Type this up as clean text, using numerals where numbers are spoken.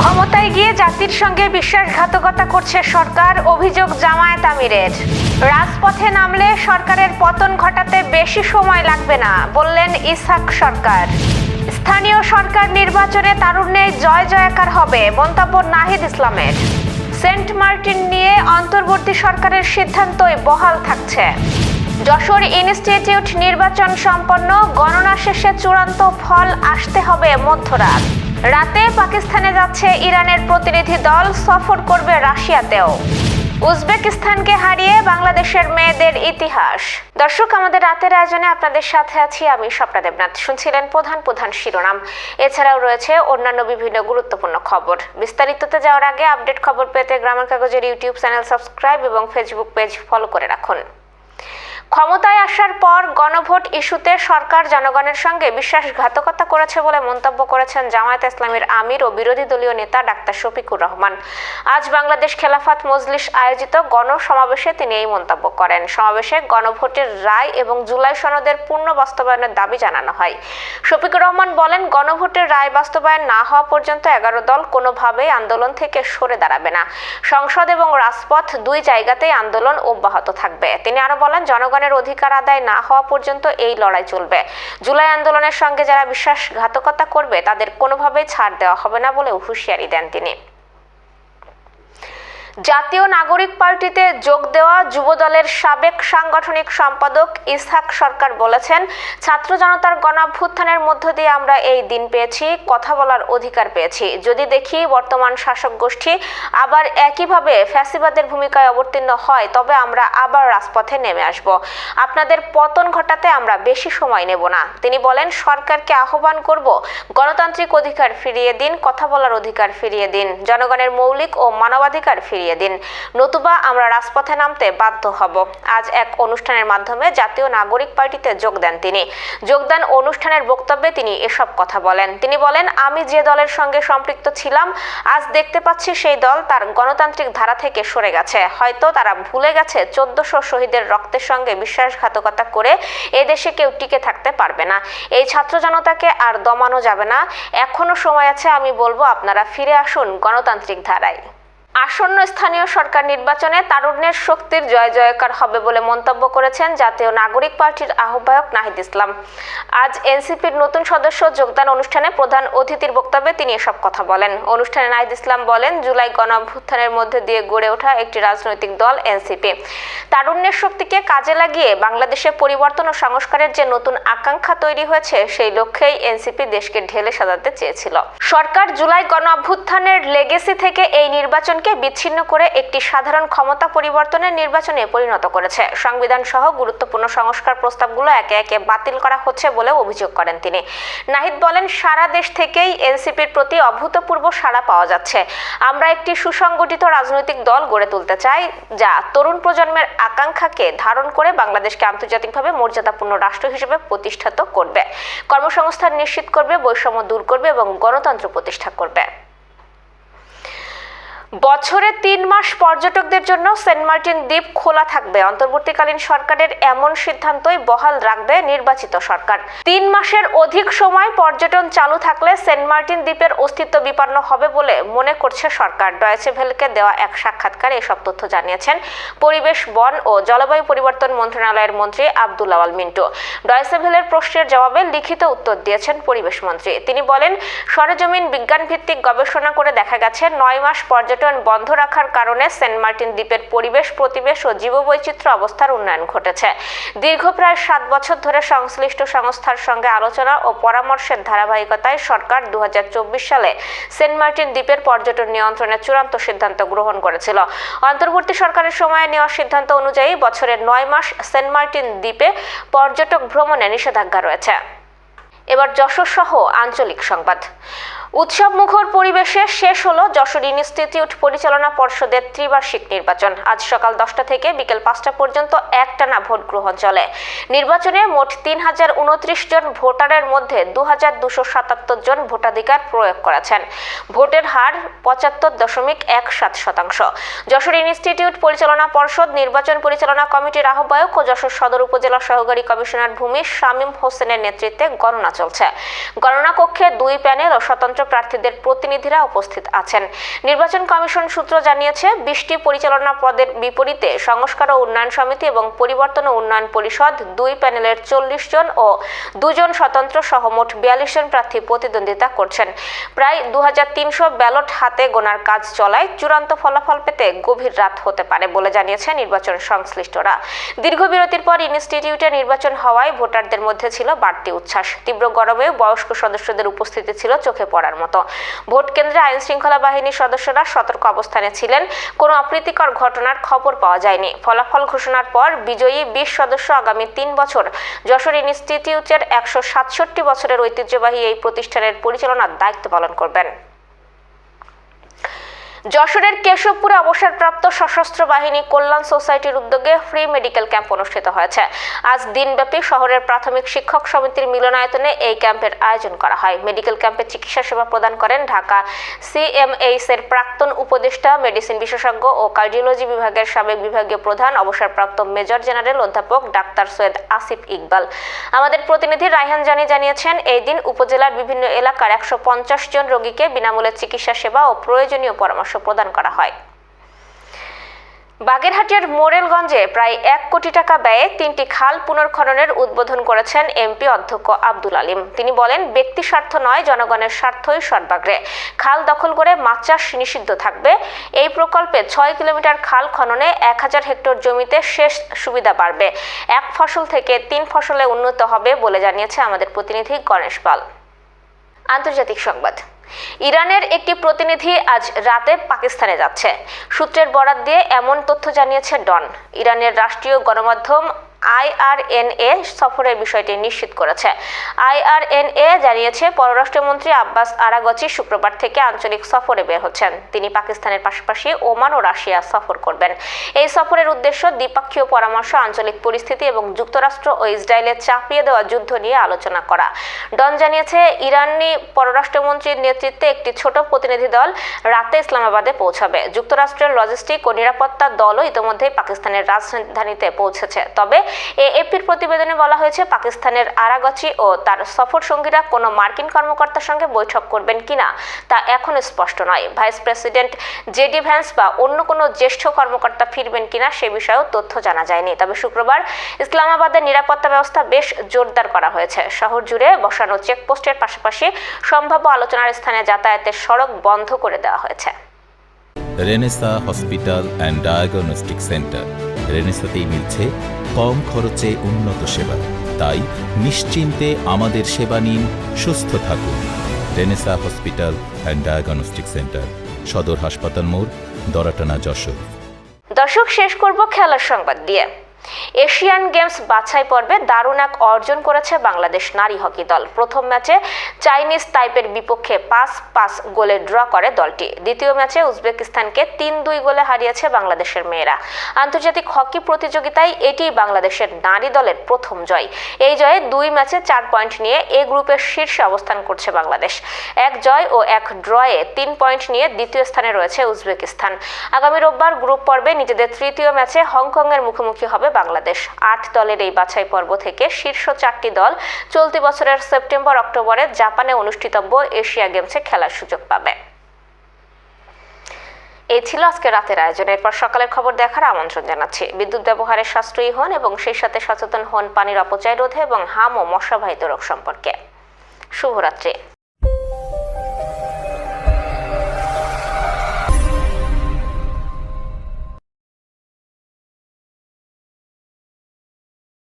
ক্ষমতায় গিয়ে জাতির সঙ্গে বিশ্বাসঘাতকতা করছে সরকার, অভিযোগ জামায়াত আমিরের। রাজপথে নামলে সরকারের পতন ঘটাতে বেশি সময় লাগবে না, বললেন ইসহাক সরকার। স্থানীয় সরকার নির্বাচনে তারুণ্যে জয় জয়কার হবে, মন্তব্য নাহিদ ইসলামের। সেন্ট মার্টিন নিয়ে অন্তর্বর্তী সরকারের সিদ্ধান্তই বহাল থাকছে। যশোর ইনস্টিটিউট নির্বাচন সম্পন্ন, গণনা শেষে চূড়ান্ত ফল আসতে হবে মধ্যরাত। রাতে পাকিস্তানে যাচ্ছে ইরানের প্রতিনিধি দল, সফর করবে রাশিয়াতেও। উজবেকিস্তানকে হারিয়ে বাংলাদেশের মেয়েদের ইতিহাস। দর্শক, আমাদের রাতের আয়োজনে আপনাদের সাথে আছি আমি স্বপ্না দেবনাথ। শুনছিলেন প্রধান শিরোনাম। এছাড়াও রয়েছে অন্যান্য বিভিন্ন গুরুত্বপূর্ণ খবর। বিস্তারিততে যাওয়ার আগে আপডেট খবর পেতে গ্রামের কাগজের ইউটিউব চ্যানেল সাবস্ক্রাইব এবং ফেসবুক পেজ ফলো করে রাখুন। ক্ষমতায় আসার পর গণভোট ইস্যুতে সরকার জনগণের সঙ্গে বিশ্বাসঘাতকতা করেছে বলে মন্তব্য করেছেন জামায়াত ইসলামীর আমির ও বিরোধী দলীয় নেতা ডাক্তার শফিকুর রহমান। আজ বাংলাদেশ খেলাফত মজলিস আয়োজিত গণসমাবেশে তিনি এই মন্তব্য করেন। সমাবেশে গণভোটের রায় এবং জুলাই সনদের পূর্ণ বাস্তবায়নের দাবি জানানো হয়। শফিকুর রহমান বলেন, গণভোটের রায় বাস্তবায়ন না হওয়া পর্যন্ত 11 দল কোনোভাবেই আন্দোলন থেকে সরে দাঁড়াবে না। সংসদ এবং রাজপথ দুই জায়গাতেই আন্দোলন অব্যাহত থাকবে। তিনি আরো বলেন, জনগণের অধিকার আদায় না হওয়া পর্যন্ত এই লড়াই চলবে। জুলাই আন্দোলনের সঙ্গে যারা বিশ্বাসঘাতকতা করবে তাদের কোনোভাবেই ছাড় দেওয়া হবে না বলে হুঁশিয়ারি দেন তিনি। জাতীয় নাগরিক পার্টিতে যোগ দেওয়া যুবদলের সাবেক সাংগঠনিক সম্পাদক ইসহাক সরকার বলেছেন, ছাত্র জনতার গণঅভ্যুত্থানের মধ্য দিয়ে আমরা এই দিন পেয়েছি, কথা বলার অধিকার পেয়েছি। যদি দেখি বর্তমান শাসক গোষ্ঠী আবার একইভাবে ফ্যাসিবাদের ভূমিকায় অবতীর্ণ হয়, তবে আমরা আবার রাজপথে নেমে আসব। আপনাদের পতন ঘটাতে আমরা বেশি সময় নেব না। তিনি বলেন, সরকারকে আহ্বান করব, গণতান্ত্রিক অধিকার ফিরিয়ে দিন, কথা বলার অধিকার ফিরিয়ে দিন, জনগণের মৌলিক ও মানবাধিকার ফিরিয়ে দিন, নতুবা আমরা রাজপথে নামতে বাধ্য হব। আজ এক অনুষ্ঠানের মাধ্যমে জাতীয় নাগরিক পার্টিতে যোগ দেন তিনি। যোগদান অনুষ্ঠানের বক্তব্যে তিনি এসব কথা বলেন। তিনি বলেন, আমি যে দলের সঙ্গে সম্পৃক্ত ছিলাম, আজ দেখতে পাচ্ছি সেই দল তার গণতান্ত্রিক ধারা থেকে সরে গেছে। হয়তো তারা ভুলে গেছে 1400 শহীদের রক্তের সঙ্গে বিশ্বাসঘাতকতা করে এদেশে কেউ টিকে থাকতে পারবে না। এই ছাত্র জনতাকে আর দমানো যাবে না। এখনো সময় আছে। আমি বলবো, আপনারা ফিরে আসুন গণতান্ত্রিক ধারায়। আসন্ন স্থানীয় সরকার নির্বাচনে তারুণ্যের শক্তির জয় জয়কার হবে বলে মন্তব্য করেছেন জাতীয় নাগরিক পার্টির আহ্বায়ক নাহিদ ইসলাম। আজ এনসিপির নতুন সদস্য যোগদান অনুষ্ঠানে প্রধান অতিথির বক্তব্যে তিনি এসব কথা বলেন। অনুষ্ঠানে নাহিদ ইসলাম বলেন, জুলাই গণঅভ্যুত্থানের মধ্যে দিয়ে গড়ে ওঠা একটি রাজনৈতিক দল এনসিপি তারুণ্যের শক্তিকে কাজে লাগিয়ে বাংলাদেশে পরিবর্তন ও সংস্কারের যে নতুন আকাঙ্ক্ষা তৈরি হয়েছে, সেই লক্ষ্যেই এনসিপি দেশকে ঢেলে সাজাতে চেয়েছিল। সরকার জুলাই গণঅভ্যুত্থানের লেগেসি থেকে এই নির্বাচনকে বিচ্ছিন্ন করে একটি সাধারণ ক্ষমতা পরিবর্তনের নির্বাচনে পরিণত করেছে। সংবিধান সহ গুরুত্বপূর্ণ সংস্কার প্রস্তাবগুলো একে একে বাতিল করা হচ্ছে বলে অভিযোগ করেন তিনি। নাহিদ বলেন, সারা দেশ থেকেই এনসিপির প্রতি অভূতপূর্ব সাড়া পাওয়া যাচ্ছে। আমরা একটি সুসংগঠিত রাজনৈতিক দল গড়ে তুলতে চাই, যা তরুণ প্রজন্মের আকাঙ্ক্ষাকে ধারণ করে বাংলাদেশকে আন্তর্জাতিকভাবে মর্যাদাপূর্ণ রাষ্ট্র হিসেবে প্রতিষ্ঠিত করবে, কর্মসংস্থান নিশ্চিত করবে, বৈষম্য দূর করবে এবং গণতন্ত্র প্রতিষ্ঠা করবে। বছরে 3 মাস পর্যটকদের জন্য সেন্ট মার্টিন দ্বীপ খোলা থাকবে। অন্তর্বর্তীকালীন সরকারের এমন সিদ্ধান্তই বহাল রাখবে নির্বাচিত সরকার। 3 মাসের অধিক সময় পর্যটন চালু থাকলে সেন্ট মার্টিন দ্বীপের অস্তিত্ব বিপন্ন হবে বলে মনে করছে সরকার। ডয়েচে ভেলকে দেওয়া এক সাক্ষাৎকারে এসব তথ্য জানিয়েছেন পরিবেশ, বন ও জলবায়ু পরিবর্তন মন্ত্রণালয়ের মন্ত্রী আব্দুল আওয়াল মিন্টু। ডয়েচে ভেলের প্রশ্নের জবাবে লিখিত উত্তর দিয়েছেন পরিবেশ মন্ত্রী। তিনি বলেন, সরেজমিন বিজ্ঞান ভিত্তিক গবেষণা করে দেখা গেছে 9 মাস পর্যটন বন্ধ রাখার কারণে সেন্ট মার্টিন দ্বীপের পরিবেশ, প্রতিবেশ ও জীববৈচিত্র্য অবস্থার উন্নয়ন ঘটেছে। দীর্ঘ প্রায় 7 বছর ধরে সংশ্লিষ্ট সংস্থার সঙ্গে আলোচনা ও পরামর্শের ধারাবাহিকতায় সরকার 2024 সালে সেন্ট মার্টিন দ্বীপের পর্যটন নিয়ন্ত্রণের চূড়ান্ত সিদ্ধান্ত গ্রহণ করেছিল। অন্তর্বর্তী সরকারের সময়ে নেওয়া সিদ্ধান্ত অনুযায়ী বছরের 9 মাস সেন্ট মার্টিন দ্বীপে পর্যটক ভ্রমণে নিষেধাজ্ঞা রয়েছে। এবার যশোর সহ আঞ্চলিক সংবাদ। উৎসব মুখর পরিবেশে শেষ হলো যশোর ইনস্টিটিউট পরিচালনা পর্ষদের ত্রিবার্ষিক নির্বাচন। আজ সকাল 10টা থেকে বিকেল 5টা পর্যন্ত একটানা ভোট গ্রহণ চলে। নির্বাচনে মোট 3029 জন ভোটারের মধ্যে 2277 জন ভোটাধিকার প্রয়োগ করেছেন। ভোটের হার 75.17%। যশোর ইনস্টিটিউট পরিচালনা পর্ষদ নির্বাচন পরিচালনা কমিটির আহ্বায়ক ও যশোর সদর উপজেলা সহকারী কমিশনার ভূমি শামীম হোসেনের নেতৃত্বে গণনা চলছে। গণনা কক্ষে 2 প্যানেল ও স্বতন্ত্র স্বতন্ত্র প্রার্থীদের প্রতিনিধিরা উপস্থিত আছেন। নির্বাচন কমিশন সূত্র জানিয়েছে 20টি পরিচালনা পদের বিপরীতে সংস্কার ও উন্নয়ন সমিতি এবং পরিবর্তন ও উন্নয়ন পরিষদ 2 প্যানেলের 40 জন ও 2 জন স্বতন্ত্র সহ মোট 42 জন প্রার্থী প্রতিদ্বন্দ্বিতা করছেন। প্রায় 2300 ব্যালট হাতে গোনার কাজ চলায় চূড়ান্ত ফলাফল পেতে গভীর রাত হতে পারে বলে জানিয়েছে নির্বাচন সংশ্লিষ্টরা। দীর্ঘ বিরতির পর ইনস্টিটিউটে নির্বাচন হওয়ায় ভোটারদের মধ্যে ছিল বাড়তি উচ্ছ্বাস। তীব্র গরমেও বয়স্ক সদস্যদের উপস্থিতি ছিল চোখে পড়ার মতো। ভোট কেন্দ্রে আইন শৃঙ্খলা বাহিনীর সদস্যরা সতর্ক অবস্থানে ছিলেন। কোনো অপ্রীতিকর ঘটনার খবর পাওয়া যায়নি। ফলাফল ঘোষণার পর বিজয়ী 20 সদস্য আগামী 3 বছর যশোর ইনস্টিটিউটের 167 বছরের ঐতিহ্যবাহী এই প্রতিষ্ঠানের পরিচালনার দায়িত্ব পালন করবেন। যশোরের কেশবপুরে অবসরপ্রাপ্ত সশস্ত্র বাহিনী কল্যাণ সোসাইটির উদ্যোগে ফ্রি মেডিকেল ক্যাম্প অনুষ্ঠিত হয়েছে। আজ দিনব্যাপী শহরের প্রাথমিক শিক্ষক সমিতির মিলনায়তনে এই ক্যাম্পের আয়োজন করা হয়। মেডিকেল ক্যাম্পে চিকিৎসা সেবা প্রদান করেন ঢাকা CMH এর প্রাক্তন উপদেষ্টা, মেডিসিন বিশেষজ্ঞ ও কার্ডিওলজি বিভাগের সাবেক বিভাগীয় প্রধান অবসরপ্রাপ্ত মেজর জেনারেল অধ্যাপক ডাক্তার সৈয়দ আসিফ ইকবাল। আমাদের প্রতিনিধি রায়হান জানি জানিয়েছেন, এই দিন উপজেলার বিভিন্ন এলাকার 150 জন রোগীকে বিনামূল্যে চিকিৎসা সেবা ও প্রয়োজনীয় পরামর্শ প্রদান করা হয়। বাগেরহাটের মোরেলগঞ্জে প্রায় 1 কোটি টাকা ব্যয়ে 3টি খাল পুনর্খননের উদ্বোধন করেছেন এমপি অধ্যক্ষ আব্দুল আলিম। তিনি বলেন, ব্যক্তি স্বার্থ নয়, জনগণের স্বার্থই সর্বাগ্রে। খাল দখল করে মাছ চাষ নিষিদ্ধ থাকবে। এই প্রকল্পে 6 কিলোমিটার খাল খননে 1000 হেক্টর জমিতে সেচ সুবিধা বাড়বে। 1 ফসল থেকে 3 ফসলে উন্নত হবে বলে জানিয়েছে আমাদের প্রতিনিধি গণেশ পাল। আন্তর্জাতিক সংবাদ। ইরানের একটি প্রতিনিধি আজ রাতে পাকিস্তানে যাচ্ছে। সূত্রের বরাত দিয়ে এমন তথ্য জানিয়েছে ডন। ইরানের রাষ্ট্রীয় গণমাধ্যম IRNA সফরের বিষয়টি নিশ্চিত করেছে। IRNA জানিয়েছে, পররাষ্ট্রমন্ত্রী আব্বাস আরাগচি শুক্রবার থেকে আঞ্চলিক সফরে বের হচ্ছেন। তিনি পাকিস্তানের পাশাপাশি ওমান ও রাশিয়া সফর করবেন। এই সফরের উদ্দেশ্য দ্বিপক্ষীয় পরামর্শ, আঞ্চলিক পরিস্থিতি এবং যুক্তরাষ্ট্র ও ইসরায়েলের চাপিয়ে দেওয়া যুদ্ধ নিয়ে আলোচনা করা। ডন জানিয়েছে, ইরানি পররাষ্ট্রমন্ত্রীর নেতৃত্বে একটি ছোট প্রতিনিধি দল রাতে ইসলামাবাদে পৌঁছাবে। যুক্তরাষ্ট্রের লজিস্টিক ও নিরাপত্তা দলও ইতিমধ্যেই পাকিস্তানের রাজধানীতে পৌঁছেছে। তবে AFPর প্রতিবেদনে বলা হয়েছে, পাকিস্তানের আরাগচি ও তার সফর সঙ্গীরা কোনো মার্কিন কর্মকর্তার সঙ্গে বৈঠক করবেন কিনা তা এখনো স্পষ্ট নয়। ভাইস প্রেসিডেন্ট JD ভ্যান্স বা অন্য কোনো জ্যেষ্ঠ কর্মকর্তা ফিরবেন কিনা সে বিষয়েও তথ্য জানা যায়নি। তবে শুক্রবার ইসলামাবাদের নিরাপত্তা ব্যবস্থা বেশ জোরদার করা হয়েছে। শহর জুড়ে বসানো চেকপোস্টের পাশাপাশি সম্ভাব্য আলোচনার স্থানে যাতায়াতের সড়ক বন্ধ করে দেওয়া হয়েছে। Renaissance hospital and diagnostic centre. রেনেসাতেই মিলছে কম খরচে উন্নত সেবা। তাই নিশ্চিন্তে আমাদের সেবা নিন, সুস্থ থাকুন। Renaissance hospital and diagnostic centre, সদর হাসপাতাল মোড়, দরাটানা, যশোর। দর্শক, শেষ করব খেলার সংবাদ দিয়ে। এশিয়ান গেমস বাছাই পর্বে দারুণ এক অর্জন করেছে বাংলাদেশ নারী হকি দল। প্রথম ম্যাচে চাইনিজ তাইপের বিপক্ষে 5-5 গোলে ড্র করে দলটি। দ্বিতীয় ম্যাচে উজবেকিস্তানকে 3-2 গোলে হারিয়েছে বাংলাদেশের মেয়েরা। আন্তর্জাতিক হকি প্রতিযোগিতায় এটি বাংলাদেশের নারী দলের প্রথম জয়। এই জয়ে 2 ম্যাচে 4 পয়েন্ট নিয়ে এ গ্রুপের শীর্ষে অবস্থান করছে বাংলাদেশ। 1 জয় ও 1 ড্রয়ে 3 পয়েন্ট নিয়ে দ্বিতীয় স্থানে রয়েছে উজবেকিস্তান। আগামী রোববার গ্রুপ পর্বে নিজেদের তৃতীয় ম্যাচে হংকংয়ের মুখোমুখি হবে বাংলাদেশ। 8 দলের এই বাছাই পর্ব থেকে শীর্ষ 4টি দল চলতি বছরের সেপ্টেম্বর-অক্টোবরে জাপানে অনুষ্ঠিতব্য এশিয়া গেমসে খেলার সুযোগ পাবে। এই ছিল আজকে রাতের আয়োজন। এরপর সকালের খবর দেখার আমন্ত্রণ জানাচ্ছি। বিদ্যুৎ ব্যবহারে সাশ্রয়ী হন এবং সেই সাথে সচেতন হন পানির অপচয় রোধে এবং হাম ও মশাবাহিত রোগ সম্পর্কে। শুভরাত্রি।